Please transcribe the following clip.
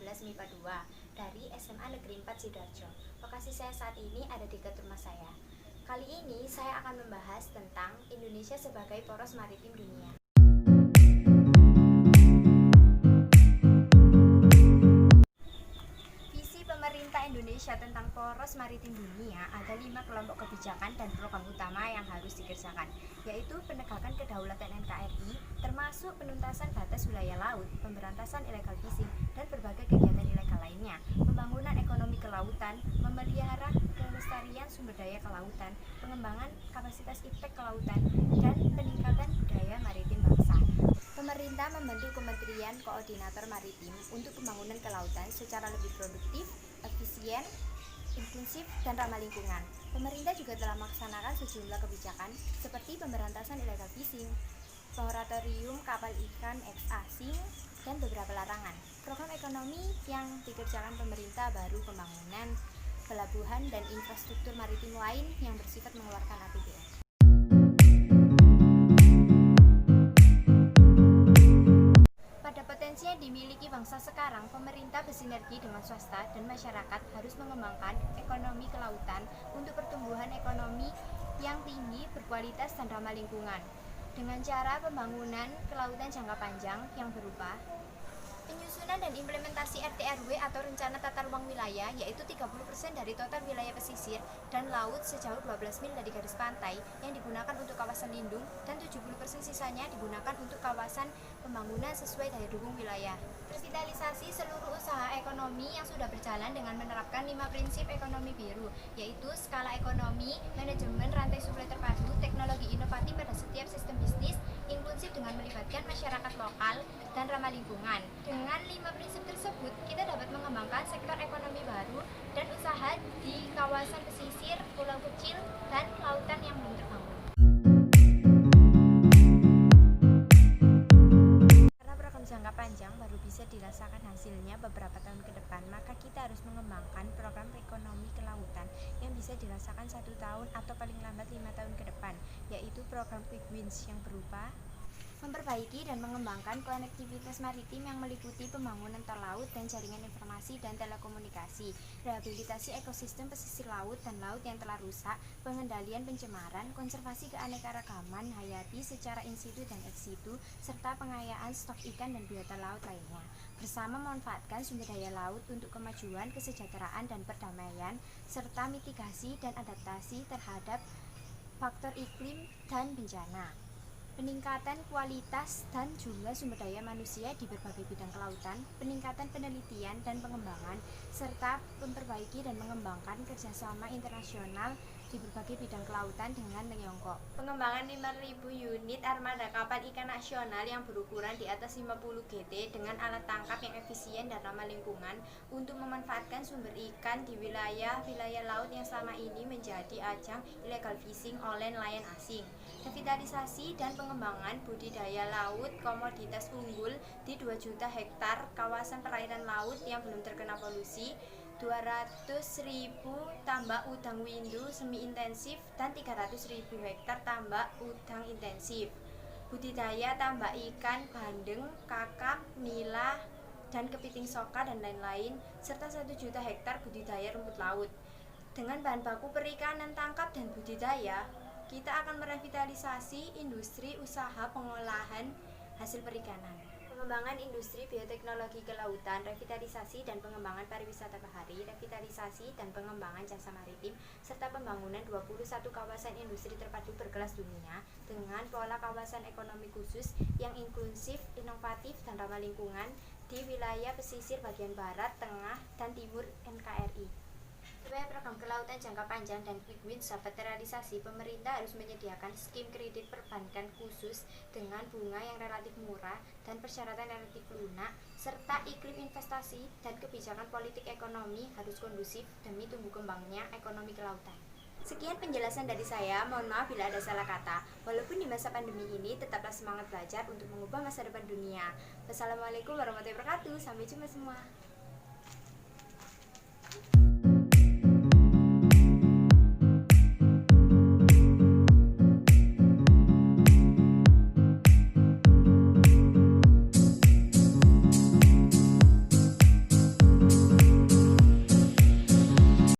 11 MIPA 2 dari SMA Negeri 4 Sidoarjo. Lokasi saya saat ini ada di dekat rumah saya. Kali ini saya akan membahas tentang Indonesia sebagai poros maritim dunia. Visi pemerintah Indonesia tentang poros maritim dunia ada 5 kelompok kebijakan dan program utama yang harus dikerjakan, yaitu penegakan kedaulatan NKRI, termasuk penuntasan batas wilayah laut, pemberantasan illegal fishing, dan berbagai kegiatan ilegal lainnya, pembangunan ekonomi kelautan, memelihara kelestarian sumber daya kelautan, pengembangan kapasitas iptek kelautan, dan peningkatan budaya maritim bangsa. Pemerintah membentuk Kementerian Koordinator Maritim untuk pembangunan kelautan secara lebih produktif, efisien, inklusif, dan ramah lingkungan. Pemerintah juga telah melaksanakan sejumlah kebijakan seperti pemberantasan illegal fishing, moratorium kapal ikan asing, dan beberapa larangan. Program ekonomi yang dikerjakan pemerintah baru pembangunan pelabuhan dan infrastruktur maritim lain yang bersifat mengeluarkan APBN. Potensi yang dimiliki bangsa sekarang, pemerintah bersinergi dengan swasta dan masyarakat harus mengembangkan ekonomi kelautan untuk pertumbuhan ekonomi yang tinggi, berkualitas, dan ramah lingkungan. Dengan cara pembangunan kelautan jangka panjang yang berupa penyusunan dan implementasi RT/RW atau rencana tata ruang wilayah, yaitu 30% dari total wilayah pesisir dan laut sejauh 12 mil dari garis pantai yang digunakan untuk kawasan lindung, dan 70% sisanya digunakan untuk kawasan pembangunan sesuai daya dukung wilayah. Revitalisasi seluruh usaha ekonomi yang sudah berjalan dengan menerapkan 5 prinsip ekonomi biru, yaitu skala ekonomi, manajemen rantai suplai terpadu, teknologi inovatif pada setiap sistem bisnis, inklusif dengan melibatkan masyarakat lokal, dan ramah lingkungan. Dengan 5 prinsip tersebut, kita dapat mengembangkan sektor ekonomi baru dan usaha di kawasan pesisir, pulau kecil, dan lautan yang belum terbangun. Karena program jangka panjang baru bisa dirasakan hasilnya beberapa tahun ke depan, maka kita harus mengembangkan program ekonomi kelautan yang bisa dirasakan 1 tahun atau paling lambat 5 tahun ke depan, yaitu program Quick Wins yang berupa memperbaiki dan mengembangkan konektivitas maritim yang meliputi pembangunan tol laut dan jaringan informasi dan telekomunikasi, rehabilitasi ekosistem pesisir laut dan laut yang telah rusak, pengendalian pencemaran, konservasi keanekaragaman hayati secara in situ dan ex situ, serta pengayaan stok ikan dan biota laut lainnya, bersama memanfaatkan sumber daya laut untuk kemajuan, kesejahteraan, dan perdamaian, serta mitigasi dan adaptasi terhadap faktor iklim dan bencana. Peningkatan kualitas dan jumlah sumber daya manusia di berbagai bidang kelautan, peningkatan penelitian dan pengembangan, serta memperbaiki dan mengembangkan kerjasama internasional di berbagai bidang kelautan dengan Tiongkok. Pengembangan 5.000 unit armada kapal ikan nasional yang berukuran di atas 50 GT dengan alat tangkap yang efisien dan ramah lingkungan untuk memanfaatkan sumber ikan di wilayah laut yang selama ini menjadi ajang illegal fishing oleh nelayan asing. Revitalisasi dan pengembangan budidaya laut komoditas unggul di 2 juta hektar kawasan perairan laut yang belum terkena polusi, 200.000 tambak udang windu semi intensif dan 300.000 hektar tambak udang intensif. Budidaya tambak ikan bandeng, kakap, nila, dan kepiting soka dan lain-lain, serta 1 juta hektar budidaya rumput laut. Dengan bahan baku perikanan tangkap dan budidaya, kita akan merevitalisasi industri usaha pengolahan hasil perikanan. Pengembangan industri bioteknologi kelautan, revitalisasi dan pengembangan pariwisata bahari, revitalisasi dan pengembangan jasa maritim, serta pembangunan 21 kawasan industri terpadu berkelas dunia dengan pola kawasan ekonomi khusus yang inklusif, inovatif, dan ramah lingkungan di wilayah pesisir bagian barat, tengah, dan timur NKRI. Supaya program kelautan jangka panjang dan quick wins dapat terrealisasi, pemerintah harus menyediakan skim kredit perbankan khusus dengan bunga yang relatif murah dan persyaratan relatif lunak, serta iklim investasi dan kebijakan politik ekonomi harus kondusif demi tumbuh kembangnya ekonomi kelautan. Sekian penjelasan dari saya, mohon maaf bila ada salah kata. Walaupun di masa pandemi ini, tetaplah semangat belajar untuk mengubah masa depan dunia. Wassalamualaikum warahmatullahi wabarakatuh, sampai jumpa semua.